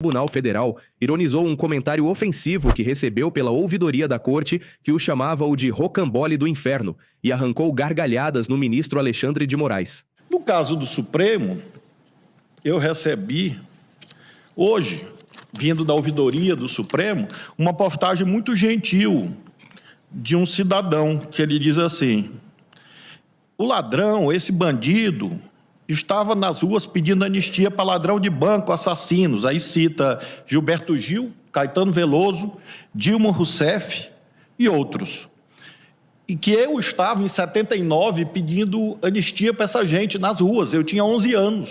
Tribunal Federal ironizou um comentário ofensivo que recebeu pela ouvidoria da corte que o chamava o de rocambole do inferno e arrancou gargalhadas no ministro Alexandre de Moraes. No caso do Supremo, eu recebi, hoje, vindo da ouvidoria do Supremo, uma postagem muito gentil de um cidadão, que ele diz assim: o ladrão, esse bandido, estava nas ruas pedindo anistia para ladrão de banco, assassinos. Aí cita Gilberto Gil, Caetano Veloso, Dilma Rousseff e outros. E que eu estava, em 79, pedindo anistia para essa gente nas ruas. Eu tinha 11 anos.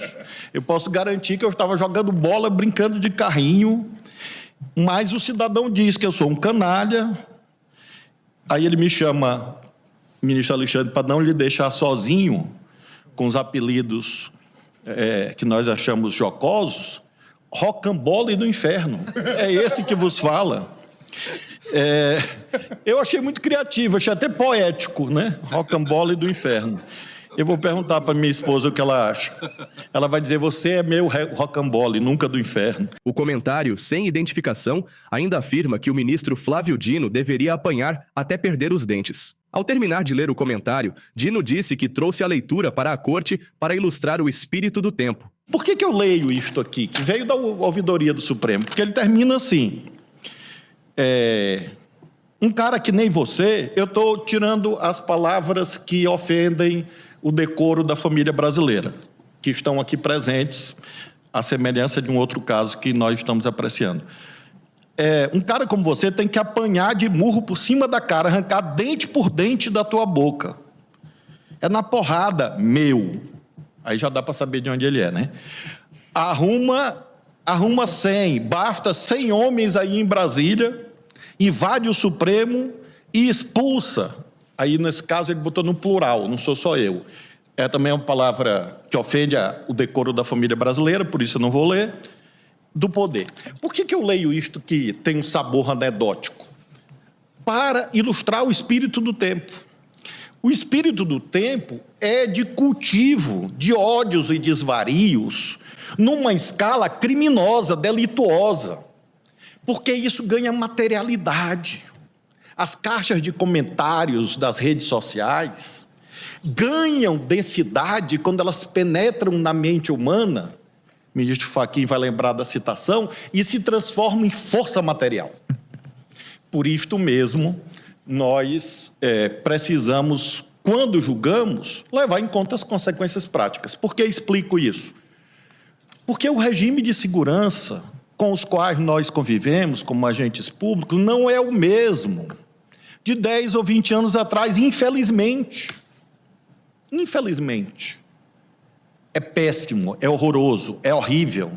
Eu posso garantir que eu estava jogando bola, brincando de carrinho, mas o cidadão diz que eu sou um canalha. Aí ele me chama, ministro Alexandre, para não lhe deixar sozinho com os apelidos que nós achamos jocosos, rocambole do inferno. É esse que vos fala. Eu achei muito criativo, achei até poético, né? Rocambole do inferno. Eu vou perguntar para minha esposa o que ela acha. Ela vai dizer: você é meu rocambole, nunca do inferno. O comentário, sem identificação, ainda afirma que o ministro Flávio Dino deveria apanhar até perder os dentes. Ao terminar de ler o comentário, Dino disse que trouxe a leitura para a corte para ilustrar o espírito do tempo. Por que eu leio isto aqui, que veio da ouvidoria do Supremo? Porque ele termina assim: um cara que nem você, eu estou tirando as palavras que ofendem o decoro da família brasileira, que estão aqui presentes, à semelhança de um outro caso que nós estamos apreciando. Um cara como você tem que apanhar de murro por cima da cara, arrancar dente por dente da tua boca. É na porrada, meu. Aí já dá para saber de onde ele é, né? Arruma 100, basta 100 homens aí em Brasília, invade o Supremo e expulsa. Aí, nesse caso, ele botou no plural, não sou só eu. É também uma palavra que ofende o decoro da família brasileira, por isso eu não vou ler. Do poder. Por que eu leio isto que tem um sabor anedótico? Para ilustrar o espírito do tempo. O espírito do tempo é de cultivo de ódios e desvarios numa escala criminosa, delituosa, porque isso ganha materialidade. As caixas de comentários das redes sociais ganham densidade quando elas penetram na mente humana. O ministro Fachin vai lembrar da citação, e se transforma em força material. Por isto mesmo, nós precisamos, quando julgamos, levar em conta as consequências práticas. Por que explico isso? Porque o regime de segurança com os quais nós convivemos como agentes públicos não é o mesmo de 10 ou 20 anos atrás, infelizmente. Infelizmente. É péssimo, é horroroso, é horrível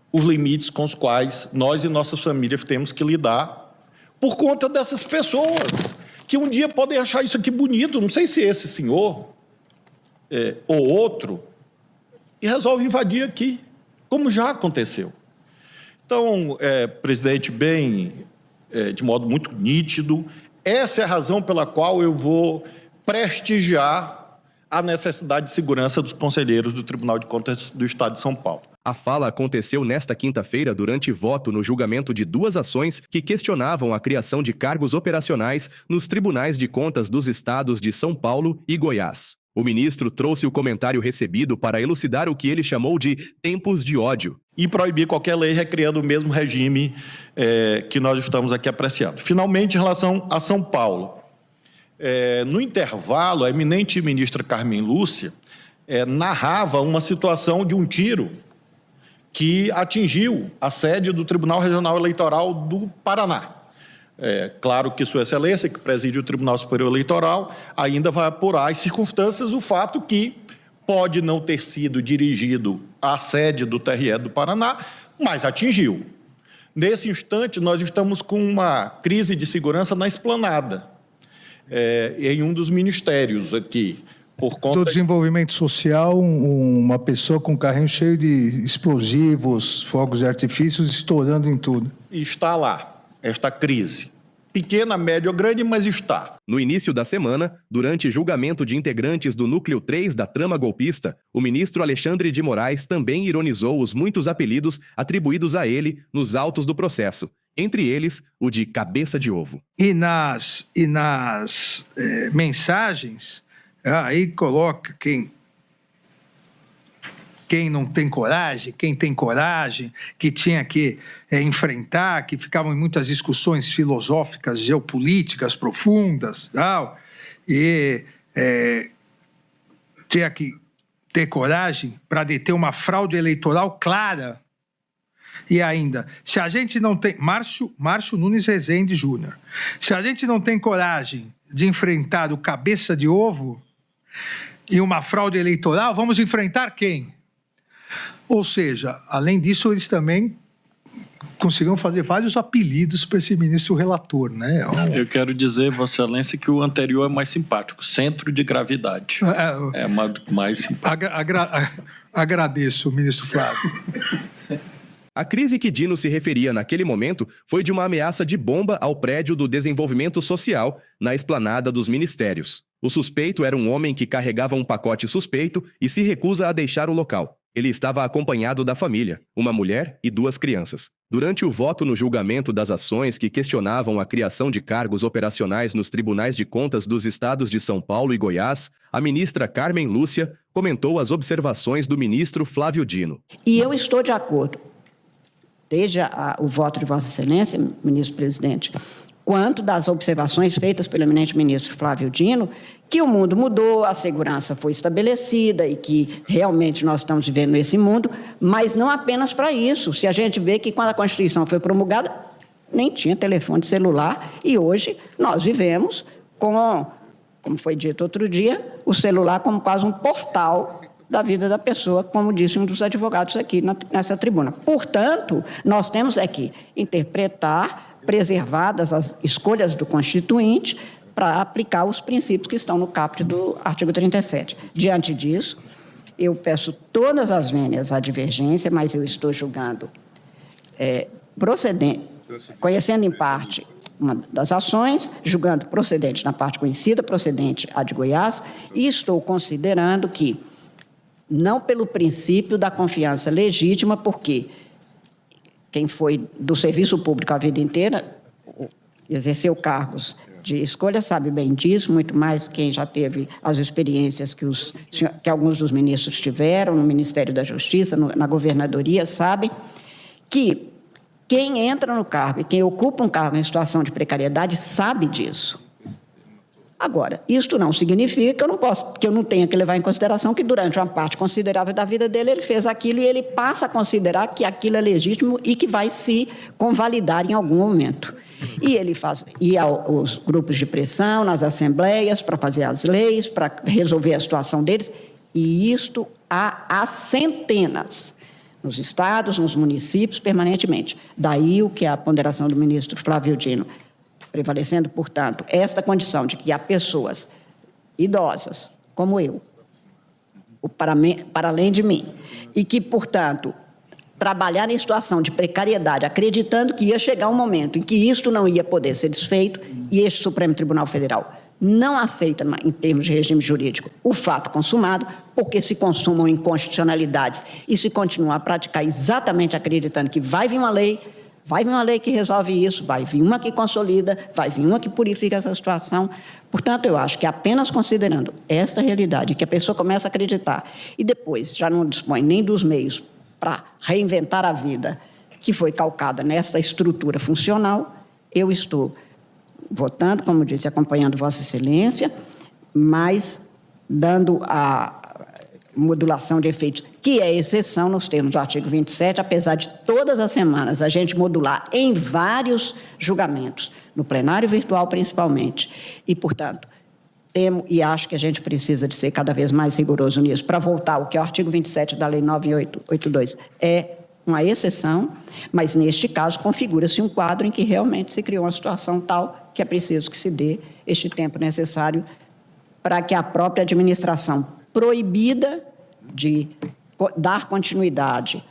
os limites com os quais nós e nossas famílias temos que lidar por conta dessas pessoas que um dia podem achar isso aqui bonito, não sei se esse senhor ou outro, e resolve invadir aqui, como já aconteceu. Então, presidente, de modo muito nítido, essa é a razão pela qual eu vou prestigiar a necessidade de segurança dos conselheiros do Tribunal de Contas do Estado de São Paulo. A fala aconteceu nesta quinta-feira durante voto no julgamento de 2 ações que questionavam a criação de cargos operacionais nos tribunais de contas dos estados de São Paulo e Goiás. O ministro trouxe o comentário recebido para elucidar o que ele chamou de tempos de ódio. E proibir qualquer lei recriando o mesmo regime que nós estamos aqui apreciando. Finalmente, em relação a São Paulo. No intervalo, a eminente ministra Carmen Lúcia narrava uma situação de um tiro que atingiu a sede do Tribunal Regional Eleitoral do Paraná. Claro que Sua Excelência, que preside o Tribunal Superior Eleitoral, ainda vai apurar as circunstâncias, o fato que pode não ter sido dirigido à sede do TRE do Paraná, mas atingiu. Nesse instante, nós estamos com uma crise de segurança na esplanada, em um dos ministérios aqui, por conta do desenvolvimento social, uma pessoa com um carrinho cheio de explosivos, fogos de artifícios, estourando em tudo. Está lá, esta crise. pequena, média ou grande, mas está. No início da semana, durante julgamento de integrantes do Núcleo 3 da trama golpista, o ministro Alexandre de Moraes também ironizou os muitos apelidos atribuídos a ele nos autos do processo, entre eles o de cabeça de ovo. E nas mensagens, aí coloca quem não tem coragem, quem tem coragem, que tinha que enfrentar, que ficavam em muitas discussões filosóficas, geopolíticas profundas, tal, e tinha que ter coragem para deter uma fraude eleitoral clara. E ainda, se a gente não tem... Márcio Nunes Rezende Júnior. Se a gente não tem coragem de enfrentar o cabeça de ovo e uma fraude eleitoral, vamos enfrentar quem? Ou seja, além disso, eles também conseguiram fazer vários apelidos para esse ministro relator, né? Eu quero dizer, Vossa Excelência, que o anterior é mais simpático, centro de gravidade. É mais simpático. Agradeço, ministro Flávio. A crise que Dino se referia naquele momento foi de uma ameaça de bomba ao prédio do Desenvolvimento Social, na esplanada dos ministérios. O suspeito era um homem que carregava um pacote suspeito e se recusa a deixar o local. Ele estava acompanhado da família, uma mulher e 2 crianças. Durante o voto no julgamento das ações que questionavam a criação de cargos operacionais nos tribunais de contas dos estados de São Paulo e Goiás, a ministra Carmen Lúcia comentou as observações do ministro Flávio Dino. E eu estou de acordo, desde o voto de Vossa Excelência, ministro presidente, quanto das observações feitas pelo eminente ministro Flávio Dino, que o mundo mudou, a segurança foi estabelecida e que realmente nós estamos vivendo esse mundo, mas não apenas para isso. Se a gente vê que quando a Constituição foi promulgada, nem tinha telefone celular e hoje nós vivemos com, como foi dito outro dia, o celular como quase um portal da vida da pessoa, como disse um dos advogados aqui nessa tribuna. Portanto, nós temos que interpretar, preservadas as escolhas do Constituinte, para aplicar os princípios que estão no caput do artigo 37. Diante disso, eu peço todas as vênias à divergência, mas eu estou julgando procedente, conhecendo em parte uma das ações, julgando procedente na parte conhecida, procedente a de Goiás, e estou considerando que, não pelo princípio da confiança legítima, porque quem foi do serviço público a vida inteira, exerceu cargos de escolha, sabe bem disso, muito mais quem já teve as experiências que alguns dos ministros tiveram no Ministério da Justiça, na governadoria, sabem que quem entra no cargo e quem ocupa um cargo em situação de precariedade sabe disso. Agora, isto não significa que eu não tenha que levar em consideração que durante uma parte considerável da vida dele ele fez aquilo e ele passa a considerar que aquilo é legítimo e que vai se convalidar em algum momento. E ele ia aos grupos de pressão, nas assembleias, para fazer as leis, para resolver a situação deles, e isto há centenas, nos estados, nos municípios, permanentemente. Daí o que é a ponderação do ministro Flávio Dino, prevalecendo, portanto, esta condição de que há pessoas idosas, como eu, para além de mim, e que, portanto, trabalhar em situação de precariedade, acreditando que ia chegar um momento em que isto não ia poder ser desfeito, e este Supremo Tribunal Federal não aceita, em termos de regime jurídico, o fato consumado, porque se consumam inconstitucionalidades e se continuar a praticar exatamente acreditando que vai vir uma lei que resolve isso, vai vir uma que consolida, vai vir uma que purifica essa situação. Portanto, eu acho que apenas considerando esta realidade, que a pessoa começa a acreditar e depois já não dispõe nem dos meios para reinventar a vida que foi calcada nessa estrutura funcional, eu estou votando, como disse, acompanhando Vossa Excelência, mas dando a modulação de efeitos, que é exceção nos termos do artigo 27, apesar de todas as semanas a gente modular em vários julgamentos, no plenário virtual principalmente, e, portanto, temo e acho que a gente precisa de ser cada vez mais rigoroso nisso, para voltar ao que o artigo 27 da Lei 9882 é uma exceção, mas, neste caso, configura-se um quadro em que realmente se criou uma situação tal que é preciso que se dê este tempo necessário para que a própria administração proibida de dar continuidade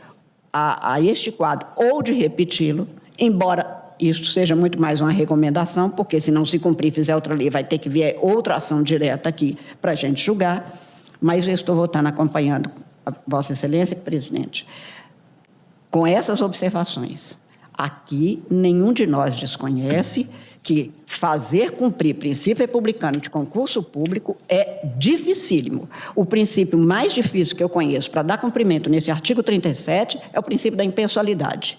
a este quadro ou de repeti-lo, embora isso seja muito mais uma recomendação, porque se não se cumprir, fizer outra lei, vai ter que vir outra ação direta aqui para a gente julgar, mas eu estou voltando acompanhando a Vossa Excelência, presidente. Com essas observações, aqui nenhum de nós desconhece que fazer cumprir princípio republicano de concurso público é dificílimo. O princípio mais difícil que eu conheço para dar cumprimento nesse artigo 37 é o princípio da impessoalidade.